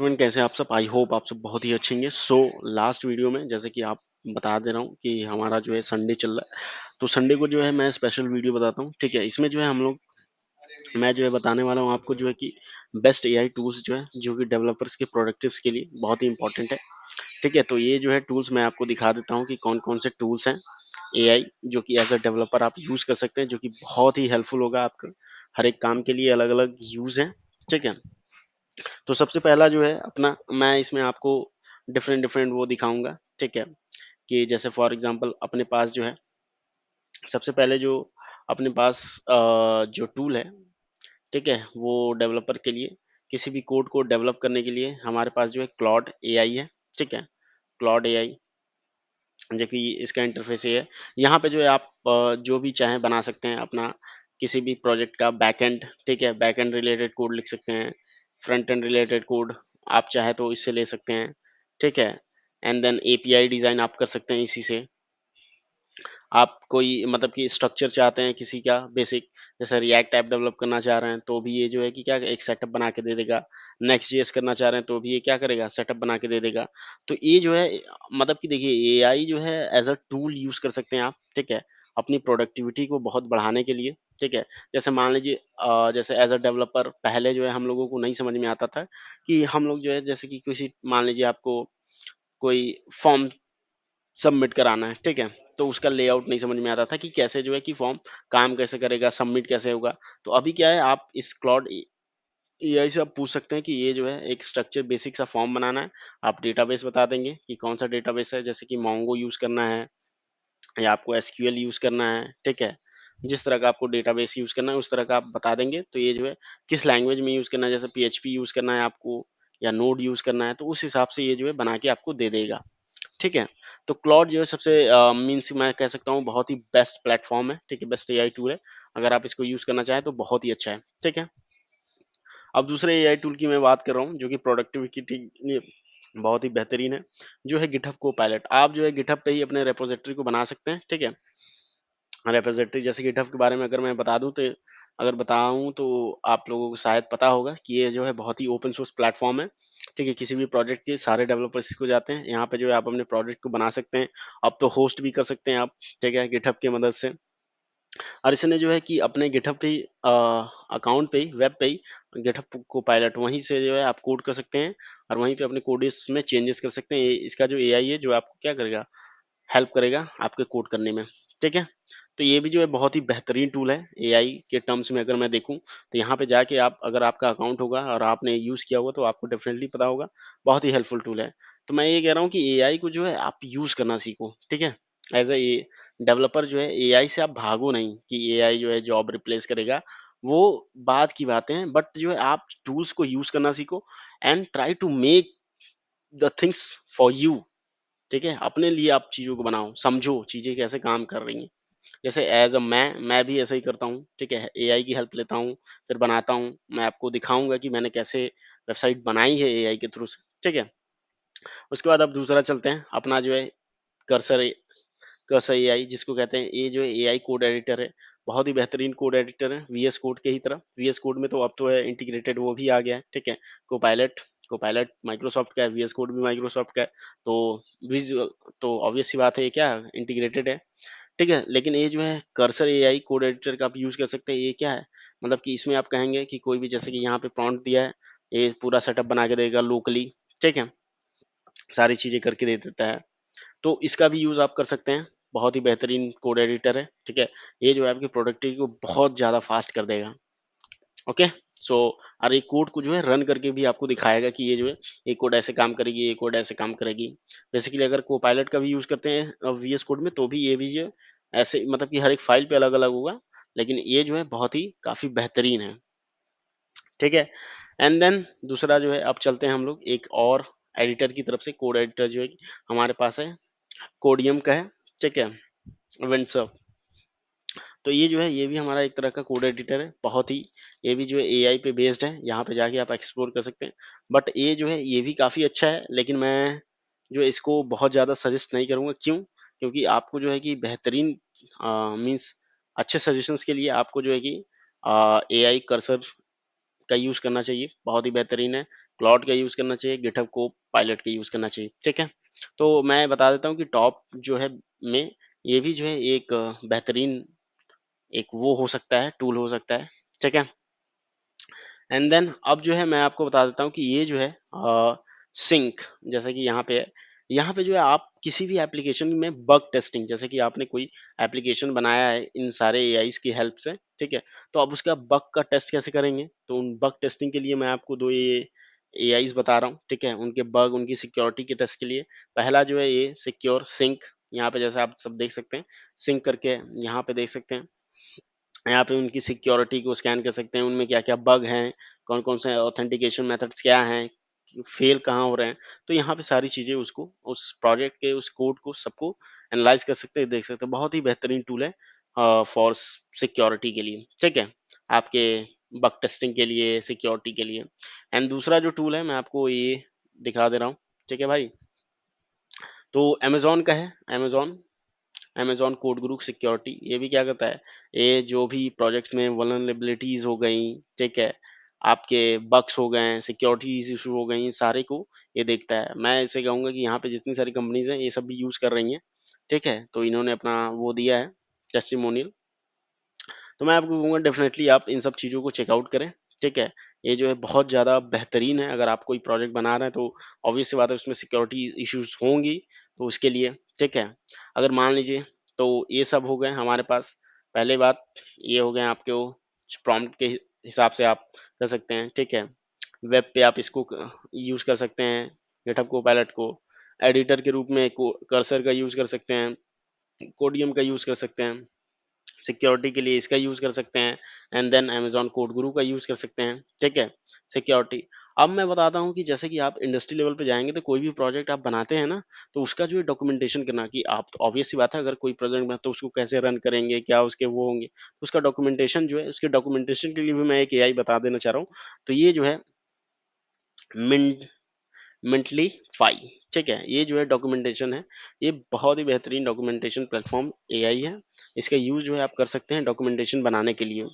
Everyone, कैसे हैं आप सब? आई होप आप सब बहुत ही अच्छे होंगे। लास्ट वीडियो में जैसे कि आप बता दे रहा हूँ कि हमारा जो है संडे चल रहा है, तो संडे को जो है मैं स्पेशल वीडियो बताता हूँ। ठीक है, इसमें जो है हम लोग मैं जो है बताने वाला हूँ आपको जो है कि बेस्ट एआई टूल्स जो है जो कि डेवलपर्स के प्रोडक्टिव्स के लिए बहुत ही इंपॉर्टेंट है। ठीक है, तो ये जो है टूल्स मैं आपको दिखा देता हूँ कि कौन कौन से टूल्स हैं एआई जो कि एज अ डेवलपर आप यूज कर सकते हैं, जो कि बहुत ही हेल्पफुल होगा आपका हर एक काम के लिए। अलग अलग यूज है। ठीक है, तो सबसे पहला जो है अपना, मैं इसमें आपको डिफरेंट डिफरेंट वो दिखाऊंगा। ठीक है, कि जैसे फॉर एग्जांपल अपने पास जो है सबसे पहले जो अपने पास जो टूल है, ठीक है, वो डेवलपर के लिए किसी भी कोड को डेवलप करने के लिए हमारे पास जो है क्लॉड एआई है। ठीक है, क्लॉड एआई जो कि इसका इंटरफेस ये है। यहाँ पे जो है आप जो भी चाहें बना सकते हैं अपना किसी भी प्रोजेक्ट का बैकएंड। ठीक है, बैकएंड रिलेटेड कोड लिख सकते हैं, फ्रंट एंड रिलेटेड कोड आप चाहे तो इससे ले सकते हैं। ठीक है, एंड देन एपीआई डिजाइन आप कर सकते हैं इसी से। आप कोई मतलब कि स्ट्रक्चर चाहते हैं किसी का बेसिक, जैसे रिएक्ट ऐप डेवलप करना चाह रहे हैं तो भी ये जो है कि क्या एक सेटअप बना के दे देगा। नेक्स्ट जेएस करना चाह रहे हैं तो भी ये क्या करेगा, सेटअप बना के दे देगा। तो ये जो है मतलब कि देखिए एआई जो है एज अ टूल यूज कर सकते हैं आप। ठीक है, अपनी प्रोडक्टिविटी को बहुत बढ़ाने के लिए। ठीक है, जैसे मान लीजिए जैसे एज अ डेवलपर पहले जो है हम लोगों को नहीं समझ में आता था कि हम लोग जो है जैसे कि किसी मान लीजिए आपको कोई फॉर्म सबमिट कराना है। ठीक है, तो उसका लेआउट नहीं समझ में आता था कि कैसे जो है कि फॉर्म काम कैसे करेगा, सबमिट कैसे होगा। तो अभी क्या है, आप इस क्लॉड एआई से आप पूछ सकते हैं कि ये जो है एक स्ट्रक्चर बेसिक सा फॉर्म बनाना है। आप डेटाबेस बता देंगे कि कौन सा डेटाबेस है, जैसे कि मोंगो यूज करना है या आपको एसक्यूएल यूज करना है। ठीक है, जिस तरह का आपको डेटाबेस यूज करना है उस तरह का आप बता देंगे, तो ये जो है किस लैंग्वेज में यूज करना है, जैसे पीएचपी यूज करना है आपको या नोड यूज करना है, तो उस हिसाब से ये जो है बना के आपको दे देगा। ठीक है, तो क्लॉड जो है सबसे मीन्स मैं कह सकता हूँ बहुत ही बेस्ट प्लेटफॉर्म है। ठीक है, बेस्ट एआई टूल है। अगर आप इसको यूज करना चाहें तो बहुत ही अच्छा है। ठीक है, अब दूसरे एआई टूल की मैं बात कर रहा हूँ जो कि प्रोडक्टिविटी के लिए बहुत ही बेहतरीन है, जो है गिटहब को पायलट। आप जो है गिटहब पे ही अपने रेपोजिटरी को बना सकते हैं। ठीक है, रेपोजिटरी जैसे गिटहब के बारे में अगर मैं बता दूं तो अगर बताऊं तो आप लोगों को शायद पता होगा कि ये जो है बहुत ही ओपन सोर्स प्लेटफॉर्म है। ठीक है, किसी भी प्रोजेक्ट के सारे डेवलपर्स इसको जाते हैं, यहाँ पे जो है आप अपने प्रोजेक्ट को बना सकते हैं। अब तो होस्ट भी कर सकते हैं आप। ठीक है, गिटहब की मदद से। और इसने जो है कि अपने गिटहब पे ही अकाउंट पे ही वेब पे ही गिटहब को पायलट वहीं से जो है आप कोड कर सकते हैं और वहीं पे अपने कोड्स में चेंजेस कर सकते हैं। इसका जो एआई है जो आपको क्या करेगा, हेल्प करेगा आपके कोड करने में। ठीक है, तो ये भी जो है बहुत ही बेहतरीन टूल है एआई के टर्म्स में। अगर मैं देखूं तो यहाँ पे जाके आप अगर आपका अकाउंट होगा और आपने यूज़ किया होगा तो आपको डेफिनेटली पता होगा। बहुत ही हेल्पफुल टूल है। तो मैं ये कह रहा हूँ कि एआई को जो है आप यूज़ करना सीखो। ठीक है, एज ए डेवलपर जो है एआई से आप भागो नहीं कि एआई जो है जॉब रिप्लेस करेगा। वो बात की बातें हैं, बट जो है आप टूल्स को यूज़ करना सीखो and try to make the things for you. ठीक है, अपने लिए आप चीज़ों को बनाओ, समझो चीज़ें कैसे काम कर रही हैं। जैसे एज़ अ मैं भी ऐसा ही करता हूँ। ठीक है, एआई की हेल्प लेता हूँ, फिर बनाता हूँ। मैं आपको दिखाऊँगा कि मैंने कैसे वेबसाइट बनाई है एआई के थ्रू से। ठीक है, उसके बाद अब दूसरा चलते हैं, अपना जो है कर्सर कर्सर एआई जिसको कहते हैं, ये जो है एआई कोड एडिटर है। बहुत ही बेहतरीन कोड एडिटर है वीएस कोड के ही तरह। वीएस कोड में तो अब तो है इंटीग्रेटेड, वो भी आ गया है। ठीक है, कोपायलट कोपायलट माइक्रोसॉफ्ट का है, वीएस कोड भी माइक्रोसॉफ्ट का है। तो विजुअल तो ऑब्वियस सी बात है, ये क्या इंटीग्रेटेड है। ठीक है, लेकिन ये जो है कर्सर एआई कोड एडिटर का आप यूज़ कर सकते हैं। ये क्या है, मतलब कि इसमें आप कहेंगे कि कोई भी, जैसे कि यहाँ पे प्रॉम्प्ट दिया है, ये पूरा सेटअप बना के देगा लोकली। ठीक है, सारी चीज़ें करके दे देता है। तो इसका भी यूज़ आप कर सकते हैं। बहुत ही बेहतरीन कोड एडिटर है। ठीक है, ये जो है आपकी प्रोडक्टिविटी को बहुत ज़्यादा फास्ट कर देगा। ओके, सो और ये कोड को जो है रन करके भी आपको दिखाएगा कि ये जो है ये कोड ऐसे काम करेगी, ये कोड ऐसे काम करेगी। बेसिकली अगर कोपायलट का भी यूज़ करते हैं वीएस कोड में, तो भी ये भी जो ऐसे मतलब कि हर एक फाइल पे अलग अलग होगा, लेकिन ये जो है बहुत ही काफ़ी बेहतरीन है। ठीक है, एंड देन दूसरा जो है अब चलते हैं हम लोग एक और एडिटर की तरफ से। कोड एडिटर जो है हमारे पास है, कोडियम का है। ठीक है, विंडसर। तो ये जो है ये भी हमारा एक तरह का कोड एडिटर है। बहुत ही ये भी जो है एआई पे बेस्ड है, यहाँ पे जाके आप एक्सप्लोर कर सकते हैं। बट ये जो है ये भी काफ़ी अच्छा है, लेकिन मैं जो है इसको बहुत ज़्यादा सजेस्ट नहीं करूँगा। क्यों? क्योंकि आपको जो है कि बेहतरीन मीन्स अच्छे सजेशंस के लिए आपको जो है कि एआई कर्सर का यूज़ करना चाहिए। बहुत ही बेहतरीन है। क्लॉड का यूज़ करना चाहिए, गिटहब को पायलट का यूज़ करना चाहिए, ठीक है। तो मैं बता देता हूँ कि टॉप जो है में ये भी जो है एक बेहतरीन एक वो हो सकता है, टूल हो सकता है, ठीक है। एंड देन अब जो है मैं आपको बता देता हूँ कि ये जो है सिंक जैसे कि यहाँ पे जो है आप किसी भी एप्लीकेशन में बग टेस्टिंग जैसे कि आपने कोई एप्लीकेशन बनाया है इन सारे एआईज की हेल्प से, ठीक है। तो अब उसका बग का टेस्ट कैसे करेंगे, तो उन बग टेस्टिंग के लिए मैं आपको दो ये एआईज बता रहा हूँ, ठीक है। उनके बग उनकी सिक्योरिटी के टेस्ट के लिए पहला जो है ये सिक्योर सिंक, यहाँ पे जैसे आप सब देख सकते हैं सिंक करके यहाँ पे देख सकते हैं। यहाँ पे उनकी सिक्योरिटी को स्कैन कर सकते हैं, उनमें क्या-क्या बग हैं, कौन-कौन से ऑथेंटिकेशन मेथड्स क्या हैं, फेल कहाँ हो रहे हैं। तो यहाँ पे सारी चीज़ें उसको उस प्रोजेक्ट के उस कोड को सबको एनालाइज़ कर सकते हैं, देख सकते हैं। बहुत ही बेहतरीन टूल है फॉर सिक्योरिटी के लिए, ठीक है? आपके बग टेस्टिंग के लिए, सिक्योरिटी के लिए। एंड दूसरा जो टूल है मैं आपको ये दिखा दे रहा हूँ, ठीक है भाई? तो अमेज़न का है, अमेज़न कोड गुरु सिक्योरिटी ये भी क्या करता है, ये जो भी प्रोजेक्ट्स में वल्नरेबिलिटीज़ हो गई, ठीक है, आपके बग्स हो गए, सिक्योरिटीज़ इशू हो गई, सारे को ये देखता है। मैं ऐसे कहूँगा कि यहाँ पे जितनी सारी कंपनीज़ हैं, ये सब भी यूज़ कर रही हैं, ठीक है? तो इन्होंने अपना वो दिया है टेस्टिमोनियल। तो मैं आपको कहूँगा डेफ़िनेटली आप इन सब चीज़ों को चेकआउट करें, ठीक है? ये जो है बहुत ज़्यादा बेहतरीन है, अगर आप कोई प्रोजेक्ट बना रहे हैं तो ऑब्वियस सी बात है उसमें सिक्योरिटी इश्यूज़ होंगी, तो उसके लिए, ठीक है? अगर मान लीजिए तो ये सब हो गए हमारे पास, पहली बात ये हो गए आपके वो प्रॉम्प्ट के हिसाब से आप कर सकते हैं, ठीक है? वेब पे आप इसको यूज़ कर सकते हैं, गिटहब कोपैलेट को, एडिटर के रूप में को कर्सर का यूज़ कर सकते हैं, कोडियम का यूज़ कर सकते हैं। सिक्योरिटी के लिए इसका यूज़ कर सकते हैं एंड देन अमेज़न कोड गुरु का यूज़ कर सकते हैं, ठीक है? सिक्योरिटी। अब मैं बताता हूँ कि जैसे कि आप इंडस्ट्री लेवल पे जाएँगे तो कोई भी प्रोजेक्ट आप बनाते हैं ना, तो उसका जो है डॉक्यूमेंटेशन करना कि आप तो ऑब्वियस सी बात है अगर कोई प्रोजेक्ट बना तो उसको कैसे रन करेंगे, क्या उसके वो होंगे, तो उसका डॉक्यूमेंटेशन जो है उसके डॉक्यूमेंटेशन के लिए भी मैं एक एआई बता देना चाह रहा हूँ। तो ये जो है मिन मेंटली फाई, ठीक है। ये जो है डॉक्यूमेंटेशन है, ये बहुत ही बेहतरीन डॉक्यूमेंटेशन प्लेटफॉर्म एआई है। इसका यूज़ जो है आप कर सकते हैं डॉक्यूमेंटेशन बनाने के लिए,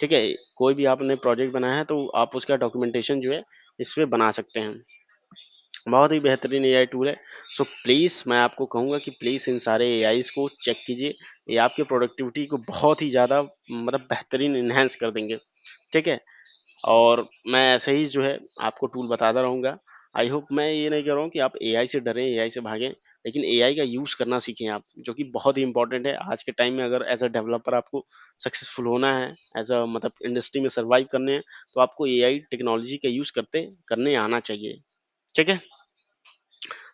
ठीक है। कोई भी आपने प्रोजेक्ट बनाया है तो आप उसका डॉक्यूमेंटेशन जो है इस पे बना सकते हैं। बहुत ही बेहतरीन एआई टूल है। सो प्लीज़ मैं आपको कहूँगा कि प्लीज़ इन सारे एआईज़ को चेक कीजिए, ये आपकी प्रोडक्टिविटी को बहुत ही ज़्यादा मतलब बेहतरीन एनहांस कर देंगे, ठीक है। और मैं ऐसे ही जो है आपको टूल बताता रहूँगा। आई होप मैं ये नहीं कह रहा हूँ कि आप एआई से डरें, एआई से भागें, लेकिन एआई का यूज़ करना सीखें आप, जो कि बहुत ही इम्पोर्टेंट है। आज के टाइम में अगर एज़ अ डेवलपर आपको सक्सेसफुल होना है, एज़ अ मतलब इंडस्ट्री में सर्वाइव करने हैं, तो आपको एआई टेक्नोलॉजी का यूज़ करने आना चाहिए, ठीक है?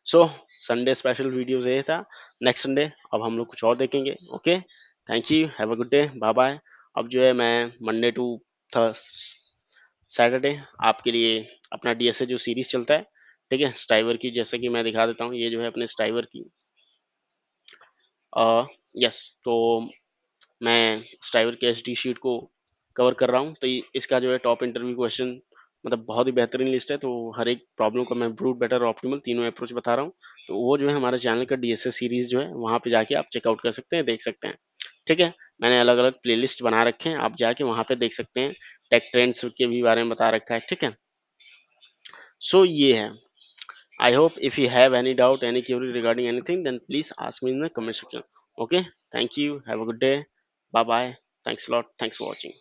सो संडे स्पेशल वीडियोज़ ये था। नेक्स्ट संडे अब हम लोग कुछ और देखेंगे, okay? Thank you, have a good day, bye-bye. अब जो है मैं मंडे टू थर्स सैटरडे आपके लिए अपना डीएसए जो सीरीज़ चलता है, ठीक है? स्ट्राइवर की जैसे कि मैं दिखा देता हूँ, ये जो है अपने स्ट्राइवर की अ, यस तो मैं स्ट्राइवर के एसडी शीट को कवर कर रहा हूँ, तो इसका जो है टॉप इंटरव्यू क्वेश्चन मतलब बहुत ही बेहतरीन लिस्ट है, तो हर एक प्रॉब्लम का मैं ब्रूट, बेटर और ऑप्टिमल तीनों अप्रोच बता रहा हूँ। तो वो जो है हमारे चैनल का डीएसए सीरीज़ जो है, वहाँ पे जाके आप चेकआउट कर सकते हैं, देख सकते हैं, ठीक है? मैंने अलग-अलग प्लेलिस्ट बना रखे हैं, आप जाके वहाँ पे देख सकते हैं। टेक ट्रेंड्स के भी बारे में बता रखा है, ठीक है? सो ये है। I hope if you have any doubt, any query regarding anything, then please ask me in the comment section. Okay, thank you. Have a good day. Bye bye. Thanks a lot. Thanks for watching.